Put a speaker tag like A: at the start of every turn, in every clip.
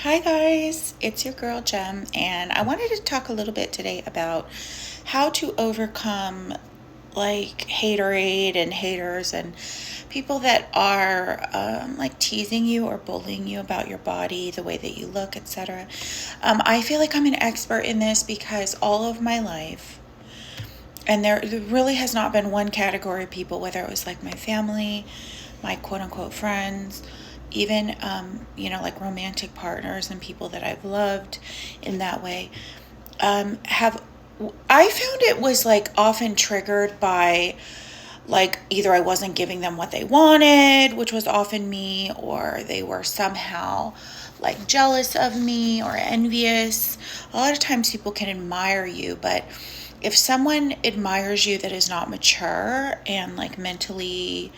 A: Hi guys, it's your girl Jem, and I wanted to talk a little bit today about how to overcome like haterade and haters and people that are like teasing you or bullying you about your body, the way that you look, etc. I feel like I'm an expert in this because all of my life, and there really has not been one category of people, whether it was like my family, my quote unquote friends, even like romantic partners and people that I've loved in that way, have I found it was like often triggered by like either I wasn't giving them what they wanted, which was often me, or they were somehow like jealous of me or envious. A lot of times people can admire you, but if someone admires you that is not mature and like mentally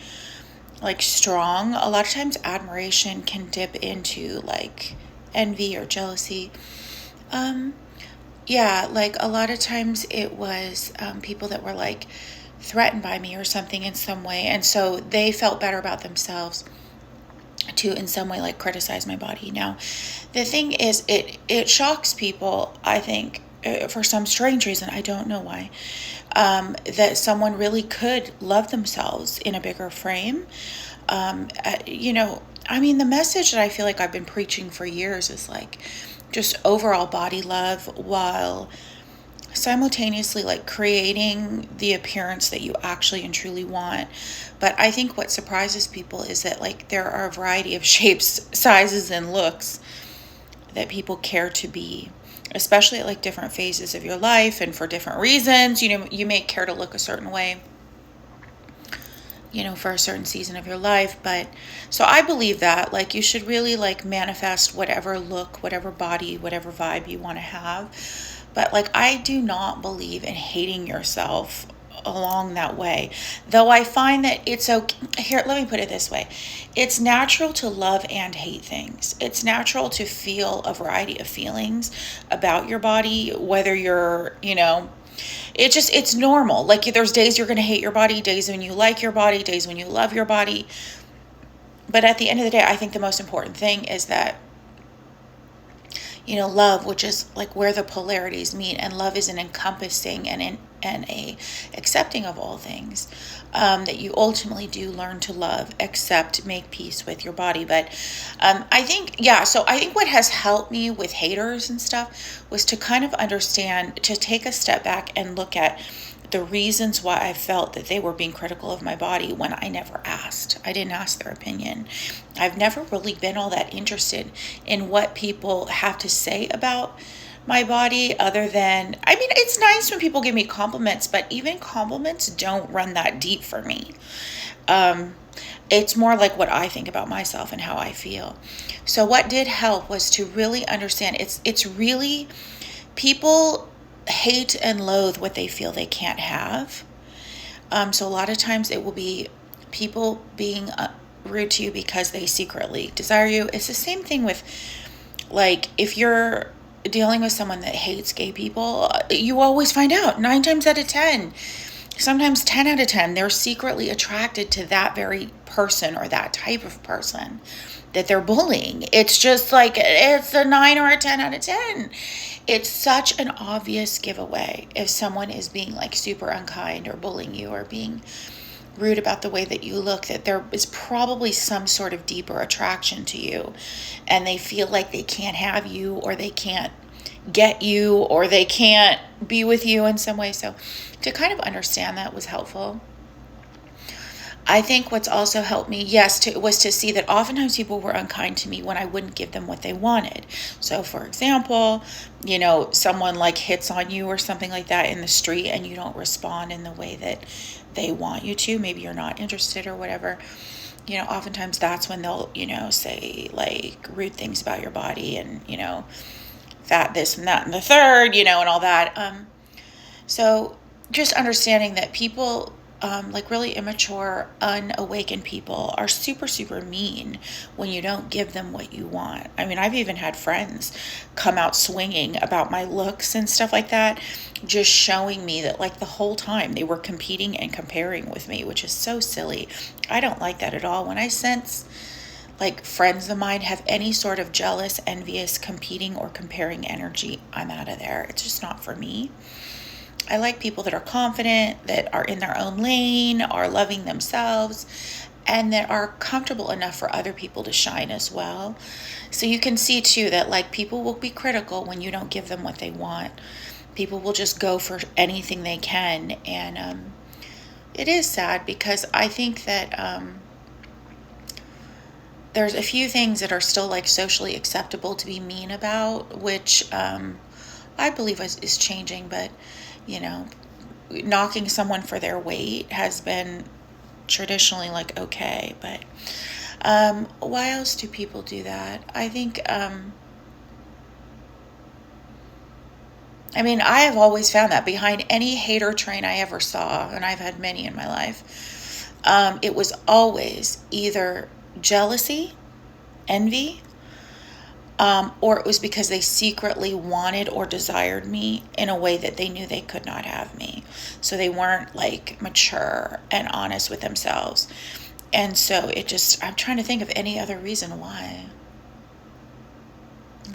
A: like strong, a lot of times admiration can dip into like envy or jealousy. Um, yeah, like a lot of times it was people that were like threatened by me or something in some way, and so they felt better about themselves to in some way like criticize my body. Now, the thing is, it shocks people. I think for some strange reason, I don't know why, that someone really could love themselves in a bigger frame. I mean, the message that I feel like I've been preaching for years is like just overall body love while simultaneously like creating the appearance that you actually and truly want. But I think what surprises people is that like there are a variety of shapes, sizes, and looks that people care to be, especially at like different phases of your life and for different reasons. You may care to look a certain way, for a certain season of your life. But so I believe that like you should really like manifest whatever look, whatever body, whatever vibe you want to have. But like I do not believe in hating yourself along that way. Though I find that it's okay. Here, let me put it this way. It's natural to love and hate things. It's natural to feel a variety of feelings about your body, whether it's normal. Like there's days you're going to hate your body, days when you like your body, days when you love your body. But at the end of the day, I think the most important thing is that love, which is like where the polarities meet, and love is an encompassing and a accepting of all things, that you ultimately do learn to love, accept, make peace with your body. But so I think what has helped me with haters and stuff was to kind of understand, to take a step back and look at the reasons why I felt that they were being critical of my body when I never asked. I didn't ask their opinion. I've never really been all that interested in what people have to say about my body, other than, I mean, it's nice when people give me compliments, but even compliments don't run that deep for me. It's more like what I think about myself and how I feel. So what did help was to really understand it's really people hate and loathe what they feel they can't have. So a lot of times it will be people being rude to you because they secretly desire you. It's the same thing with like if you're dealing with someone that hates gay people, you always find out 9 times out of 10, sometimes 10 out of 10, they're secretly attracted to that very person or that type of person that they're bullying. It's just like it's a 9 or a 10 out of 10. It's such an obvious giveaway if someone is being like super unkind or bullying you or being rude about the way that you look, that there is probably some sort of deeper attraction to you, and they feel like they can't have you, or they can't get you, or they can't be with you in some way. So to kind of understand that was helpful. I think what's also helped me, was to see that oftentimes people were unkind to me when I wouldn't give them what they wanted. So, for example, someone like hits on you or something like that in the street, and you don't respond in the way that they want you to. Maybe you're not interested or whatever. Oftentimes that's when they'll, say like rude things about your body and, fat, this and that and the third, and all that. So just understanding that people, like really immature, unawakened people are super, super mean when you don't give them what you want. I mean, I've even had friends come out swinging about my looks and stuff like that, just showing me that like the whole time they were competing and comparing with me, which is so silly. I don't like that at all. When I sense like friends of mine have any sort of jealous, envious, competing, or comparing energy, I'm out of there. It's just not for me. I like people that are confident, that are in their own lane, are loving themselves, and that are comfortable enough for other people to shine as well. So you can see too that like people will be critical when you don't give them what they want. People will just go for anything they can. And it is sad because I think that there's a few things that are still like socially acceptable to be mean about, which I believe is changing. But, you know, knocking someone for their weight has been traditionally like okay. But why else do people do that? I think I mean, I have always found that behind any hater train I ever saw, and I've had many in my life, it was always either jealousy, envy, or it was because they secretly wanted or desired me in a way that they knew they could not have me. So they weren't like mature and honest with themselves. And so I'm trying to think of any other reason why.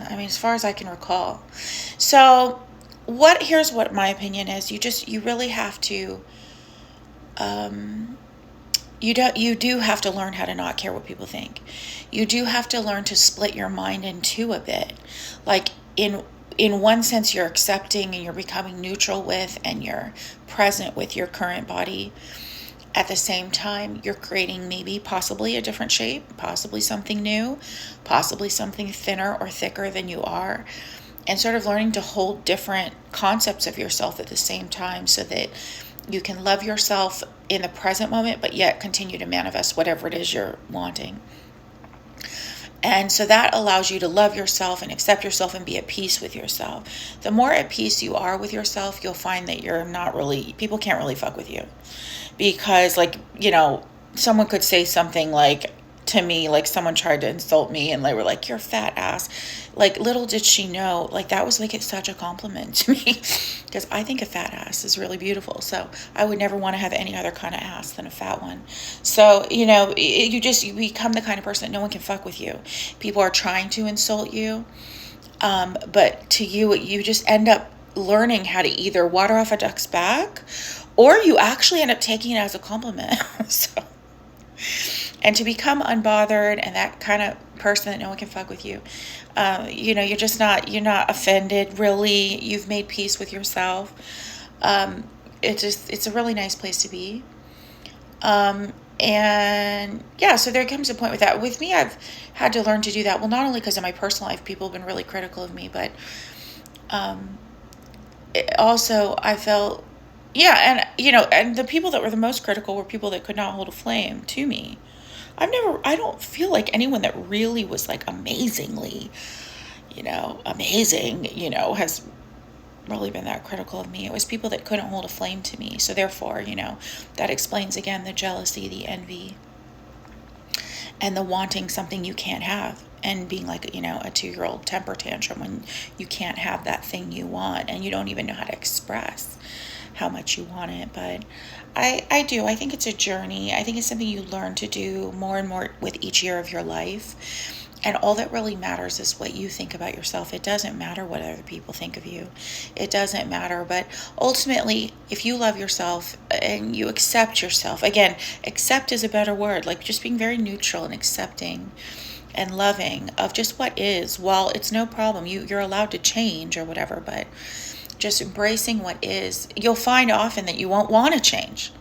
A: I mean, as far as I can recall. So here's what my opinion is. You really have to, you do have to learn how to not care what people think. You do have to learn to split your mind in two a bit. Like in one sense, you're accepting and you're becoming neutral with, and you're present with your current body. At the same time, you're creating maybe possibly a different shape, possibly something new, possibly something thinner or thicker than you are, and sort of learning to hold different concepts of yourself at the same time so that you can love yourself in the present moment, but yet continue to manifest whatever it is you're wanting. And so that allows you to love yourself and accept yourself and be at peace with yourself. The more at peace you are with yourself, you'll find that people can't really fuck with you. Because like, you know, someone could say something like to me, like someone tried to insult me and they were like, "You're a fat ass." Like little did she know, like that was like it's such a compliment to me because I think a fat ass is really beautiful. So I would never want to have any other kind of ass than a fat one. So, you know, you become the kind of person that no one can fuck with you. People are trying to insult you. But to you just end up learning how to either water off a duck's back or you actually end up taking it as a compliment. So, and to become unbothered and that kind of person that no one can fuck with you, you know, you're not offended really. You've made peace with yourself. It's a really nice place to be. And yeah, so there comes a point with that. With me, I've had to learn to do that. Well, not only because in my personal life, people have been really critical of me, but also I felt, yeah, and you know, and the people that were the most critical were people that could not hold a flame to me. I don't feel like anyone that really was like amazingly, amazing, has really been that critical of me. It was people that couldn't hold a flame to me. So therefore, that explains again the jealousy, the envy, and the wanting something you can't have, and being like, a 2-year-old temper tantrum when you can't have that thing you want and you don't even know how to express how much you want it. But I do. I think it's a journey. I think it's something you learn to do more and more with each year of your life. And all that really matters is what you think about yourself. It doesn't matter what other people think of you. It doesn't matter. But ultimately, if you love yourself and you accept yourself, again, accept is a better word, like just being very neutral and accepting and loving of just what is. While it's no problem, you're allowed to change or whatever, but just embracing what is, you'll find often that you won't want to change.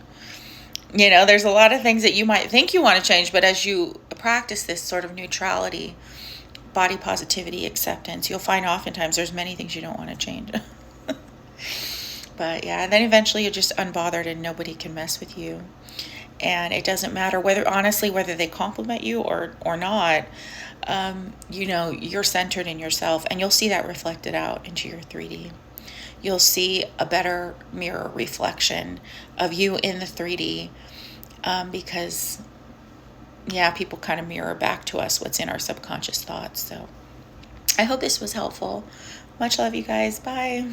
A: There's a lot of things that you might think you want to change, but as you practice this sort of neutrality, body positivity, acceptance, you'll find oftentimes there's many things you don't want to change. But yeah, and then eventually you're just unbothered and nobody can mess with you. And it doesn't matter whether they compliment you or not. You're centered in yourself, and you'll see that reflected out into your 3D. You'll see a better mirror reflection of you in the 3D, because, people kind of mirror back to us what's in our subconscious thoughts. So I hope this was helpful. Much love, you guys. Bye.